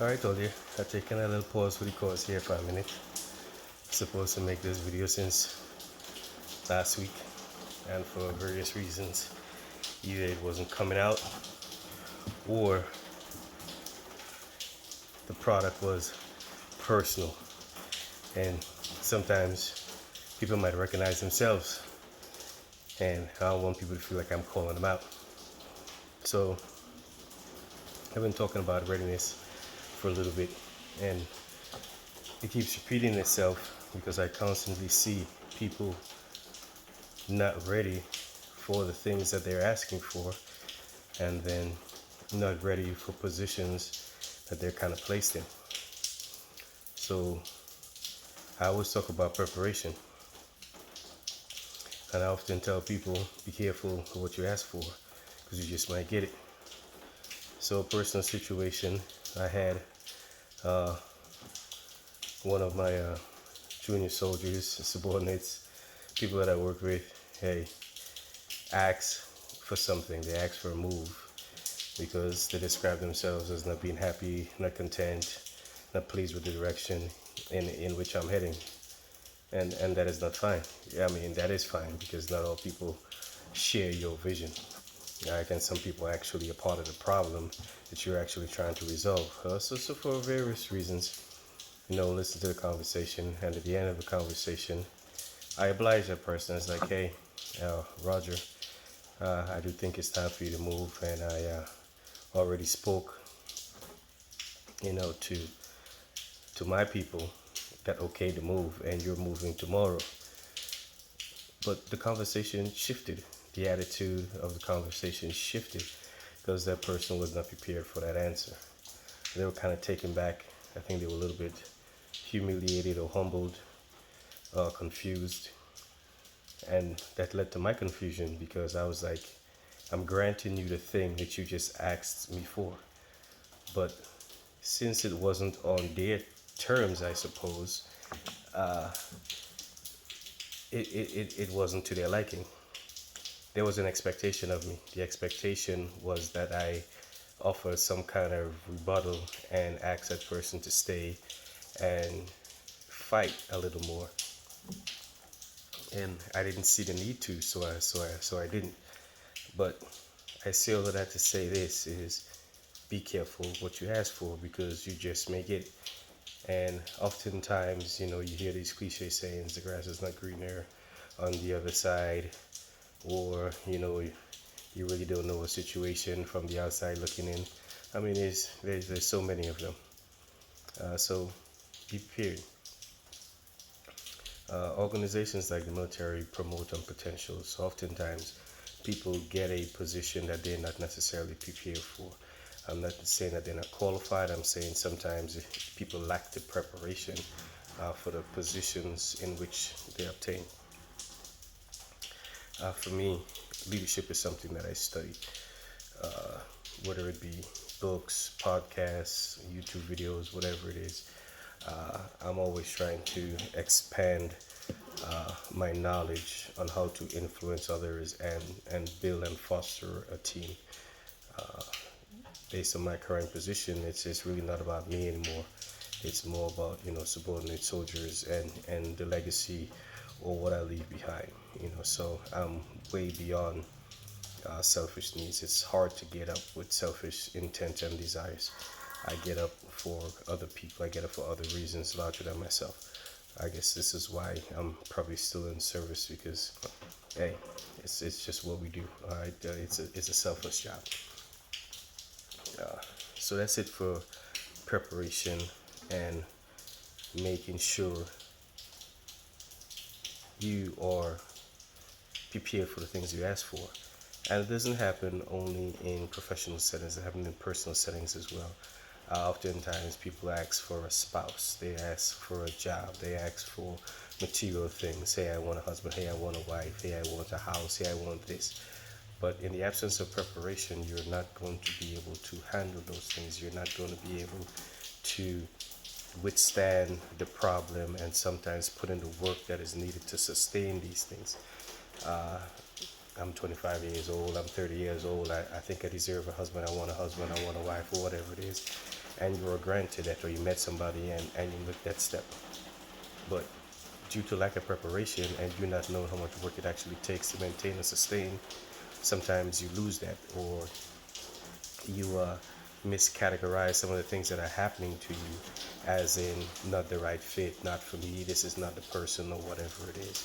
Alright, all you. I've taken a little pause for the cause here for a minute. Supposed to make this video since last week, and for various reasons, either it wasn't coming out or the product was personal. And sometimes people might recognize themselves, and I don't want people to feel like I'm calling them out. So I've been talking about readiness for a little bit, and it keeps repeating itself because I constantly see people not ready for the things that they're asking for, and then not ready for positions that they're kind of placed in. So I always talk about preparation, and I often tell people, be careful of what you ask for because you just might get it. So a personal situation, I had one of my junior soldiers, subordinates, people that I work with, hey, ask for something. They ask for a move because they describe themselves as not being happy, not content, not pleased with the direction in which I'm heading. And that is not fine. I mean, that is fine because not all people share your vision. Right? And some people are actually a part of the problem that you're actually trying to resolve. So for various reasons, listen to the conversation, and at the end of the conversation, I oblige that person. It's like, hey, Roger, I do think it's time for you to move, and I already spoke, to my people that okay to move, and you're moving tomorrow. But the conversation shifted. The attitude of the conversation shifted because that person was not prepared for that answer. They were kind of taken back. I think they were a little bit humiliated or humbled, confused. And that led to my confusion because I was like, I'm granting you the thing that you just asked me for. But since it wasn't on their terms, I suppose, it wasn't to their liking. There was an expectation of me. The expectation was that I offer some kind of rebuttal and ask that person to stay and fight a little more. And I didn't see the need to, so I didn't. But I say all of that to say this is be careful what you ask for because you just may get it. And oftentimes, you hear these cliche sayings, the grass is not greener on the other side, or, you really don't know a situation from the outside looking in. I mean, there's so many of them. So be prepared. Organizations like the military promote on potentials. Oftentimes, people get a position that they're not necessarily prepared for. I'm not saying that they're not qualified. I'm saying sometimes people lack the preparation for the positions in which they obtain. For me, leadership is something that I study, whether it be books, podcasts, YouTube videos, whatever it is. I'm always trying to expand my knowledge on how to influence others and build and foster a team. Based on my current position, it's really not about me anymore. It's more about subordinate soldiers and the legacy or what I leave behind. So I'm way beyond selfish needs. It's hard to get up with selfish intent and desires. I get up for other people. I get up for other reasons larger than myself. I guess this is why I'm probably still in service because, hey, it's just what we do. All right, it's a selfless job. So that's it for preparation and making sure you are prepared for the things you ask for. And it doesn't happen only in professional settings, it happens in personal settings as well. Oftentimes people ask for a spouse, they ask for a job, they ask for material things. Hey, I want a husband, hey, I want a wife, hey, I want a house, hey, I want this. But in the absence of preparation, you're not going to be able to handle those things. You're not going to be able to withstand the problem and sometimes put in the work that is needed to sustain these things. I'm 25 years old, I'm 30 years old, I think I deserve a husband, I want a wife, or whatever it is. and you were granted that, or you met somebody and you took that step. But due to lack of preparation and you not knowing how much work it actually takes to maintain and sustain, sometimes you lose that, or you miscategorize some of the things that are happening to you as in not the right fit, not for me, this is not the person, or whatever it is.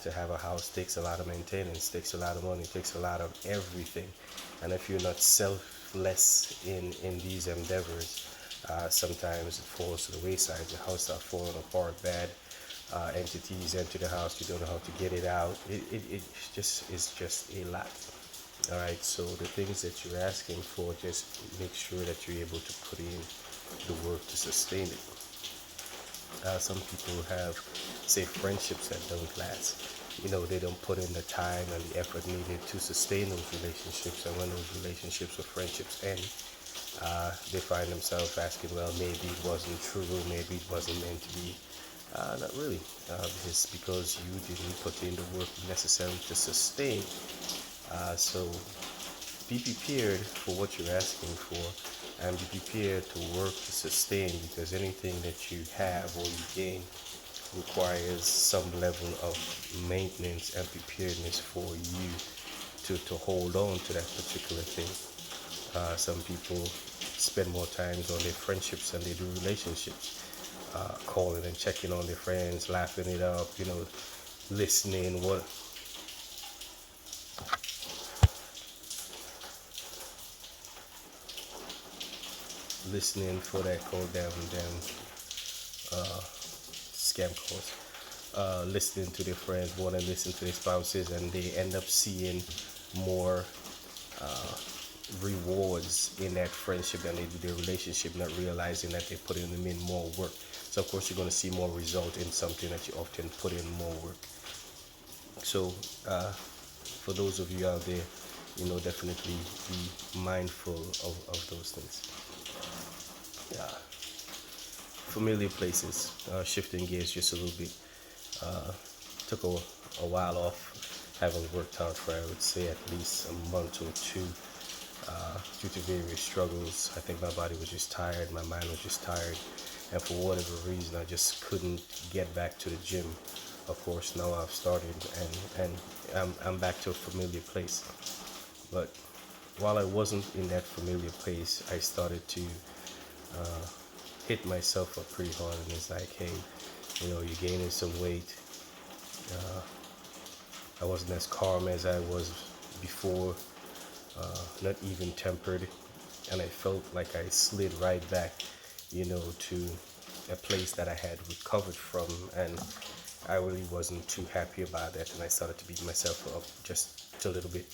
To have a house takes a lot of maintenance, takes a lot of money, takes a lot of everything. And if you're not selfless in these endeavors, sometimes it falls to the wayside. The house starts falling apart, bad entities enter the house, you don't know how to get it out. It just is just a lot. All right, so the things that you're asking for, just make sure that you're able to put in the work to sustain it. Some people have, say, friendships that don't last. They don't put in the time and the effort needed to sustain those relationships. And when those relationships or friendships end, they find themselves asking, well, maybe it wasn't true, maybe it wasn't meant to be. Not really. It's because you didn't put in the work necessary to sustain. So be prepared for what you're asking for, and be prepared to work to sustain, because anything that you have or you gain requires some level of maintenance and preparedness for you to hold on to that particular thing. Some people spend more time on their friendships than they do relationships. Calling and checking on their friends, laughing it up, listening, listening for that call them scam calls. Listening to their friends, want to listen to their spouses, and they end up seeing more rewards in that friendship than they do their relationship, not realizing that they're putting in more work. So of course you're going to see more result in something that you often put in more work. So for those of you out there, definitely be mindful of those things. Yeah. Familiar places, shifting gears just a little bit. Took a while off. Haven't worked out for, I would say, at least a month or two, due to various struggles. I think my body was just tired, my mind was just tired, and for whatever reason I just couldn't get back to the gym. Of course now I've started, and I'm back to a familiar place. But while I wasn't in that familiar place, I started to hit myself up pretty hard, and it's like, hey, you're gaining some weight. I wasn't as calm as I was before, not even tempered, and I felt like I slid right back, to a place that I had recovered from, and I really wasn't too happy about that, and I started to beat myself up just a little bit,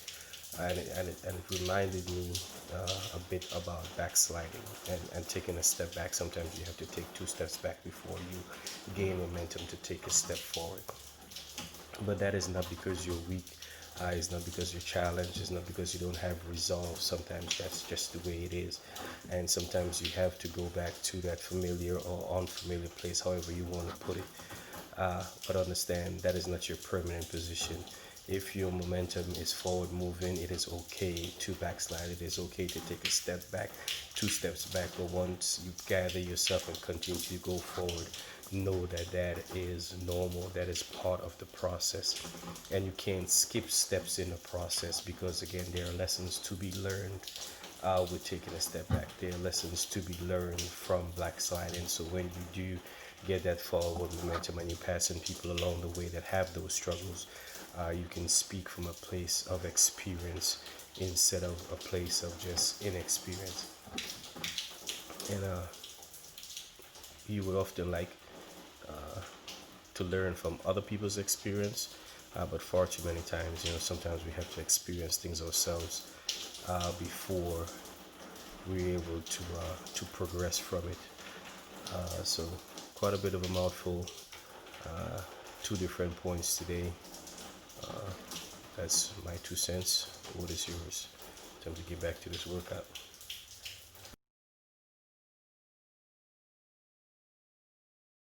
and it reminded me a bit about backsliding and taking a step back. Sometimes you have to take 2 steps back before you gain momentum to take a step forward. But that is not because you're weak. It's not because you're challenged. It's not because you don't have resolve. Sometimes that's just the way it is. And sometimes you have to go back to that familiar or unfamiliar place, however you want to put it. But understand that is not your permanent position. If your momentum is forward moving, it is okay to backslide. It is okay to take a step back, 2 steps back. But once you gather yourself and continue to go forward, know that that is normal. That is part of the process, and you can't skip steps in the process, because again, there are lessons to be learned with taking a step back. There are lessons to be learned from backsliding. So when you do get that forward momentum and you're passing people along the way that have those struggles, you can speak from a place of experience instead of a place of just inexperience. And you would often like to learn from other people's experience, but far too many times, sometimes we have to experience things ourselves before we're able to progress from it. So quite a bit of a mouthful, 2 different points today. That's my 2 cents. What is yours? Time to get back to this workout.